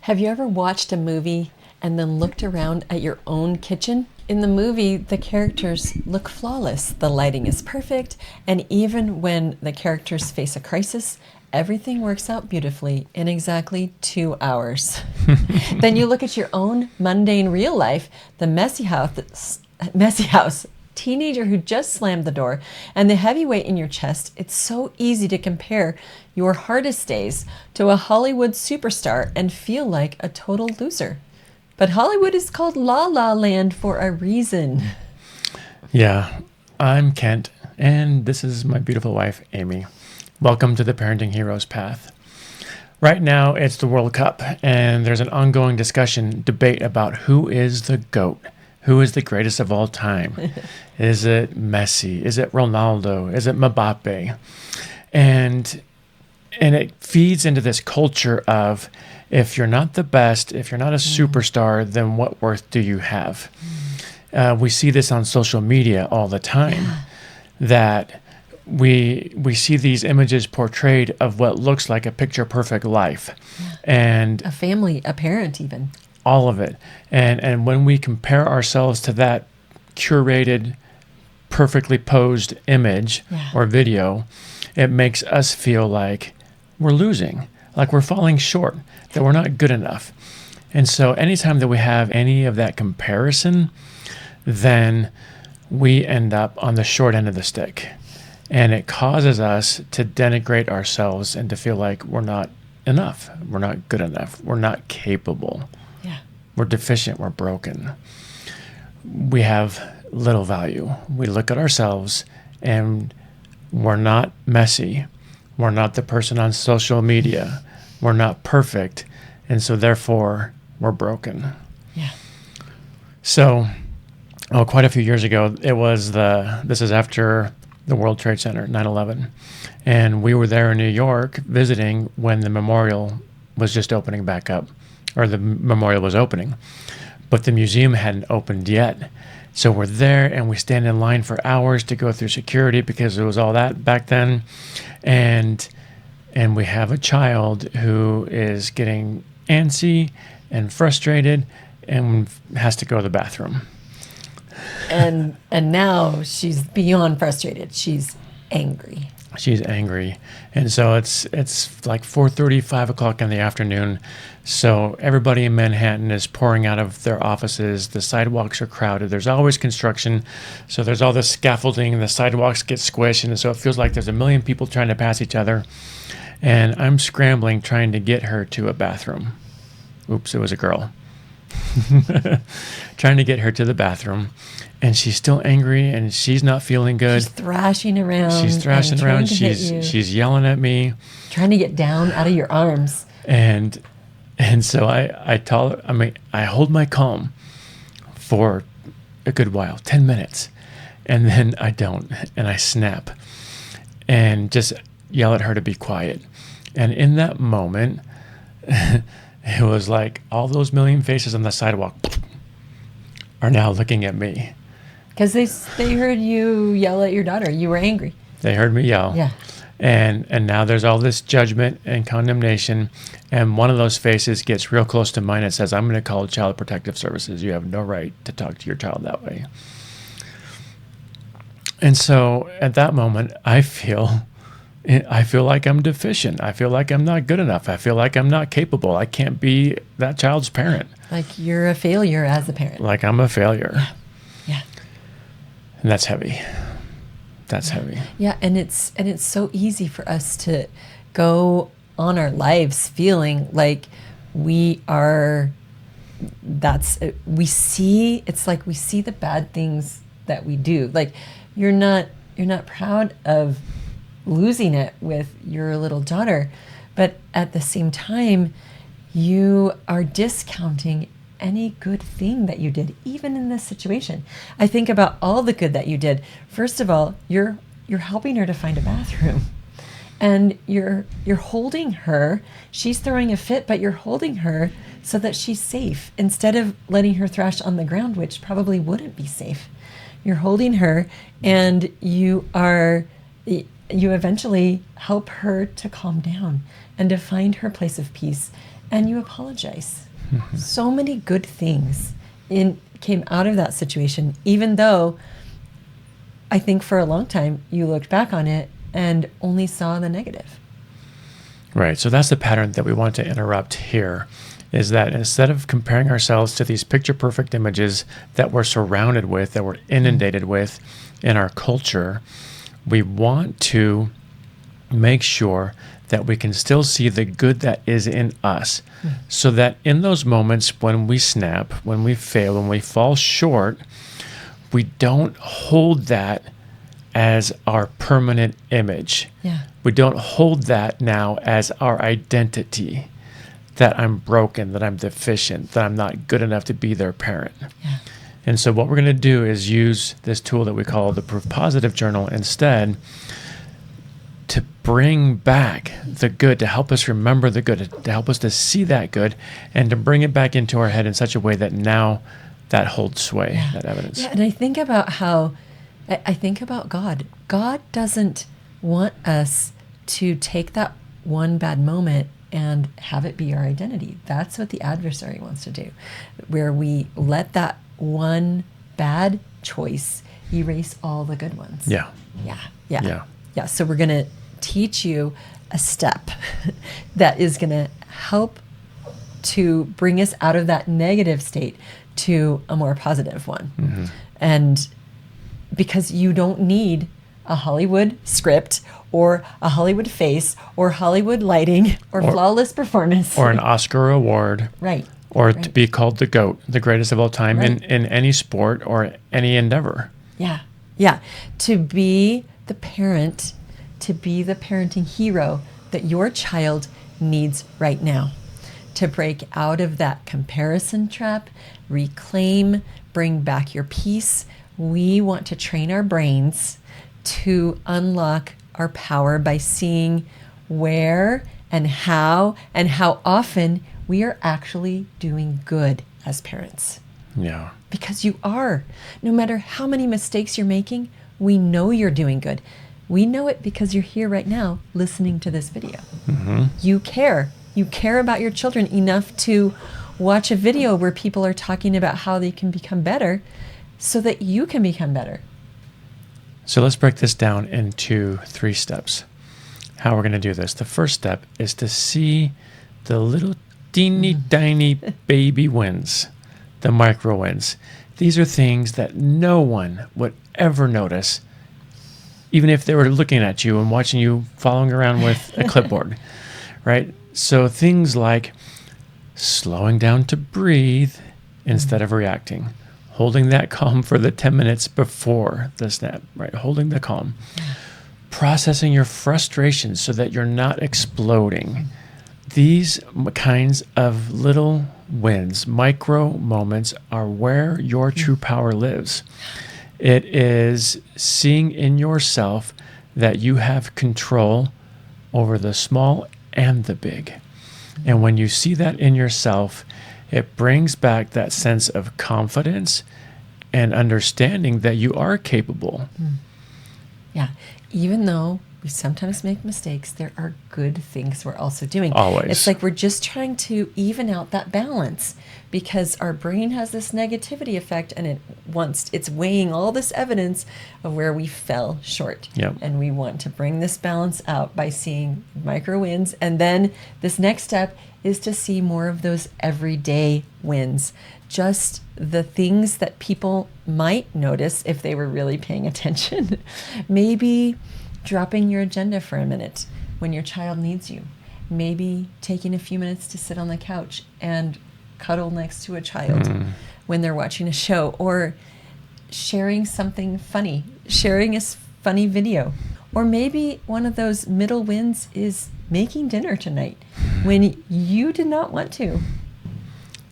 Have you ever watched a movie and then looked around at your own kitchen? In the movie, the characters look flawless. The lighting is perfect, and even when the characters face a crisis, everything works out beautifully in exactly 2 hours. Then you look at your own mundane real life, the messy house, teenager who just slammed the door, and the heavy weight in your chest. It's so easy to compare your hardest days to a Hollywood superstar and feel like a total loser. But Hollywood is called La La Land for a reason. Yeah, I'm Kent, and this is my beautiful wife, Amy. Welcome to the Parenting Heroes Path. Right now, it's the World Cup, and there's an ongoing debate about who is the GOAT. Who is the greatest of all time? Is it Messi? Is it Ronaldo? Is it Mbappe? And it feeds into this culture of, if you're not the best, if you're not a superstar, then what worth do you have? We see this on social media all the time, that we see these images portrayed of what looks like a picture-perfect life. And a family, a parent even. All of it. And when we compare ourselves to that curated, perfectly posed image or video, it makes us feel like we're losing, like we're falling short, that we're not good enough. And so anytime that we have any of that comparison, then we end up on the short end of the stick. And it causes us to denigrate ourselves and to feel like we're not enough, we're not good enough, we're not capable. We're deficient, we're broken. We have little value. We look at ourselves and we're not Messi. We're not the person on social media. We're not perfect. And so therefore, we're broken. Yeah. So, quite a few years ago, this is after the World Trade Center, 9/11. And we were there in New York visiting when the memorial was just opening back up. Or the memorial was opening, but the museum hadn't opened yet. So we're there and we stand in line for hours to go through security because it was all that back then. And we have a child who is getting antsy and frustrated and has to go to the bathroom. And now she's beyond frustrated. She's angry. She's angry. And so it's like 4:30, 5 o'clock in the afternoon. So everybody in Manhattan is pouring out of their offices. The sidewalks are crowded. There's always construction. So there's all this scaffolding and the sidewalks get squished. And so it feels like there's a million people trying to pass each other. And I'm scrambling trying to get her to a bathroom. Oops, it was a girl. Trying to get her to the bathroom. And she's still angry and she's not feeling good. She's thrashing around. She's yelling at me. Trying to get down out of your arms. And so I hold my calm for a good while, 10 minutes. And then I don't. And I snap and just yell at her to be quiet. And in that moment, it was like all those million faces on the sidewalk are now looking at me. Because they heard you yell at your daughter. You were angry. They heard me yell. Yeah. And now there's all this judgment and condemnation. And one of those faces gets real close to mine and says, I'm going to call Child Protective Services. You have no right to talk to your child that way. And so at that moment, I feel like I'm deficient. I feel like I'm not good enough. I feel like I'm not capable. I can't be that child's parent. Like you're a failure as a parent. Like I'm a failure. Yeah. And that's heavy. That's heavy. Yeah, and it's so easy for us to go on our lives feeling like we see the bad things that we do. Like you're not proud of losing it with your little daughter, but at the same time you are discounting any good thing that you did, even in this situation. I think about all the good that you did. First of all, you're helping her to find a bathroom, and you're holding her. She's throwing a fit, but you're holding her so that she's safe instead of letting her thrash on the ground, which probably wouldn't be safe. You're holding her, and you eventually help her to calm down and to find her place of peace and you apologize. So many good things came out of that situation, even though I think for a long time you looked back on it and only saw the negative. Right. So that's the pattern that we want to interrupt here, is that instead of comparing ourselves to these picture perfect images that we're surrounded with, that we're inundated with in our culture, we want to make sure that we can still see the good that is in us, so that in those moments when we snap, when we fail, when we fall short, we don't hold that as our permanent image. Yeah. We don't hold that now as our identity, that I'm broken, that I'm deficient, that I'm not good enough to be their parent. Yeah. And so what we're going to do is use this tool that we call the Proof Positive Journal instead, to bring back the good, to help us remember the good, to help us to see that good, and to bring it back into our head in such a way that now that holds sway, that evidence. Yeah, and I think about I think about God. God doesn't want us to take that one bad moment and have it be our identity. That's what the adversary wants to do, where we let that one bad choice erase all the good ones. Yeah. Yeah. So we're going to teach you a step that is going to help to bring us out of that negative state to a more positive one. And because you don't need a Hollywood script or a Hollywood face or Hollywood lighting or flawless performance. Or an Oscar award. Right. Or to be called the GOAT, the greatest of all time in any sport or any endeavor. Yeah. To be the parent, to be the parenting hero that your child needs right now. To break out of that comparison trap, reclaim, bring back your peace. We want to train our brains to unlock our power by seeing where and how often we are actually doing good as parents. Yeah. Because you are. No matter how many mistakes you're making, we know you're doing good. We know it because you're here right now listening to this video. You care. You care about your children enough to watch a video where people are talking about how they can become better so that you can become better. So let's break this down into 3 steps. How we're going to do this. The first step is to see the little teeny tiny baby wins, the micro wins. These are things that no one would ever notice, even if they were looking at you and watching you following around with a clipboard, right? So things like slowing down to breathe instead of reacting, holding that calm for the 10 minutes before the snap, right? Holding the calm, processing your frustration so that you're not exploding. These kinds of little wins, micro moments, are where your true power lives. It is seeing in yourself that you have control over the small and the big. And when you see that in yourself, it brings back that sense of confidence and understanding that you are capable. Yeah. Even though we sometimes make mistakes, there are good things we're also doing. Always. It's like we're just trying to even out that balance, because our brain has this negativity effect and it's weighing all this evidence of where we fell short. Yep. And we want to bring this balance out by seeing micro wins. And then this next step is to see more of those everyday wins. Just the things that people might notice if they were really paying attention. Maybe dropping your agenda for a minute when your child needs you. Maybe taking a few minutes to sit on the couch and cuddle next to a child when they're watching a show, or sharing something funny, sharing a funny video. Or maybe one of those middle wins is making dinner tonight when you did not want to.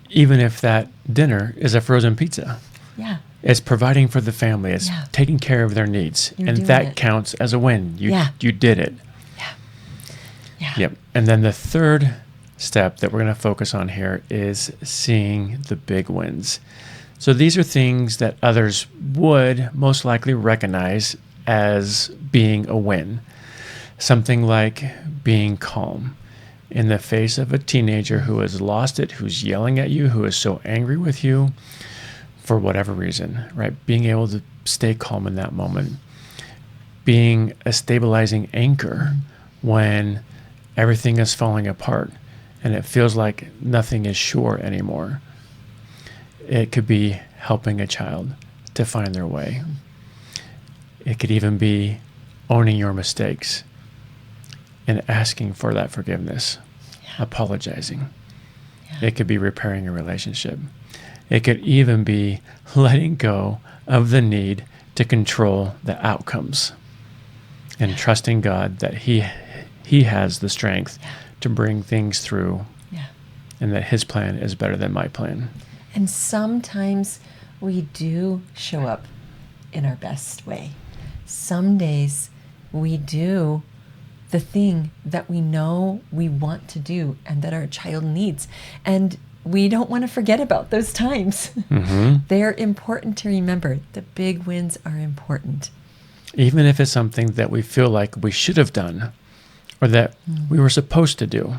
Even if that dinner is a frozen pizza. Yeah. It's providing for the family. It's taking care of their needs. And that counts as a win. You did it. Yeah. Yep. And then the third step that we're going to focus on here is seeing the big wins. So these are things that others would most likely recognize as being a win. Something like being calm, in the face of a teenager who has lost it, who's yelling at you, who is so angry with you for whatever reason, right? Being able to stay calm in that moment, being a stabilizing anchor when everything is falling apart and it feels like nothing is sure anymore. It could be helping a child to find their way. It could even be owning your mistakes and asking for that forgiveness, apologizing. It could be repairing a relationship. It could even be letting go of the need to control the outcomes and trusting God that He has the strength to bring things through and that His plan is better than my plan. And sometimes we do show up in our best way. Some days we do the thing that we know we want to do and that our child needs. And we don't want to forget about those times. They're important to remember. The big wins are important. Even if it's something that we feel like we should have done or that we were supposed to do,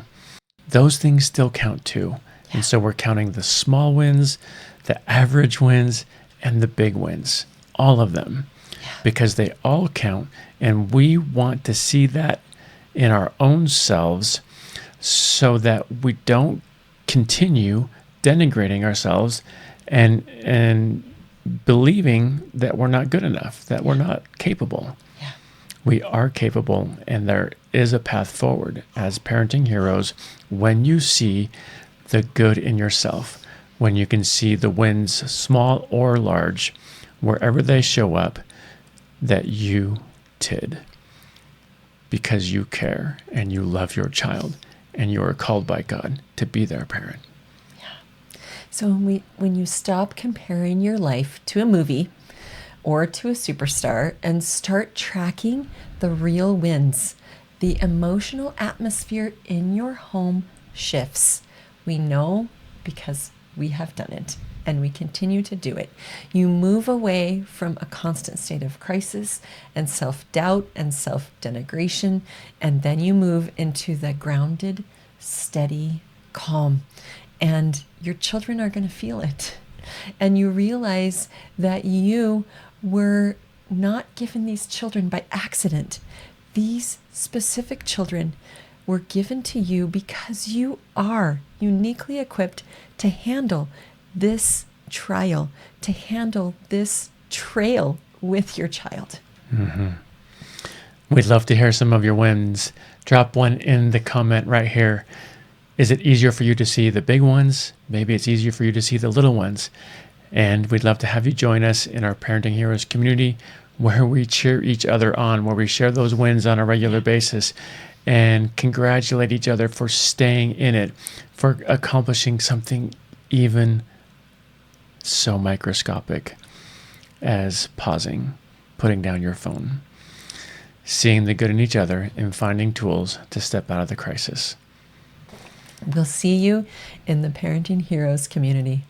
those things still count too. And so we're counting the small wins, the average wins, and the big wins, all of them, because they all count. And we want to see that in our own selves so that we don't continue denigrating ourselves and believing that we're not good enough, that we're not capable. We are capable, and there is a path forward as parenting heroes when you see the good in yourself, when you can see the wins, small or large, wherever they show up, that you did. Because you care and you love your child and you are called by God to be their parent. So when you stop comparing your life to a movie or to a superstar and start tracking the real wins, the emotional atmosphere in your home shifts. We know because we have done it and we continue to do it. You move away from a constant state of crisis and self-doubt and self-denigration, and then you move into the grounded, steady calm. And your children are going to feel it. And you realize that you were not given these children by accident. These specific children were given to you because you are uniquely equipped to handle this trial, to handle this trail with your child. We'd love to hear some of your wins. Drop one in the comment right here. Is it easier for you to see the big ones? Maybe it's easier for you to see the little ones. And we'd love to have you join us in our Parenting Heroes community where we cheer each other on, where we share those wins on a regular basis and congratulate each other for staying in it, for accomplishing something even so microscopic as pausing, putting down your phone, seeing the good in each other, and finding tools to step out of the crisis. We'll see you in the Parenting Heroes community.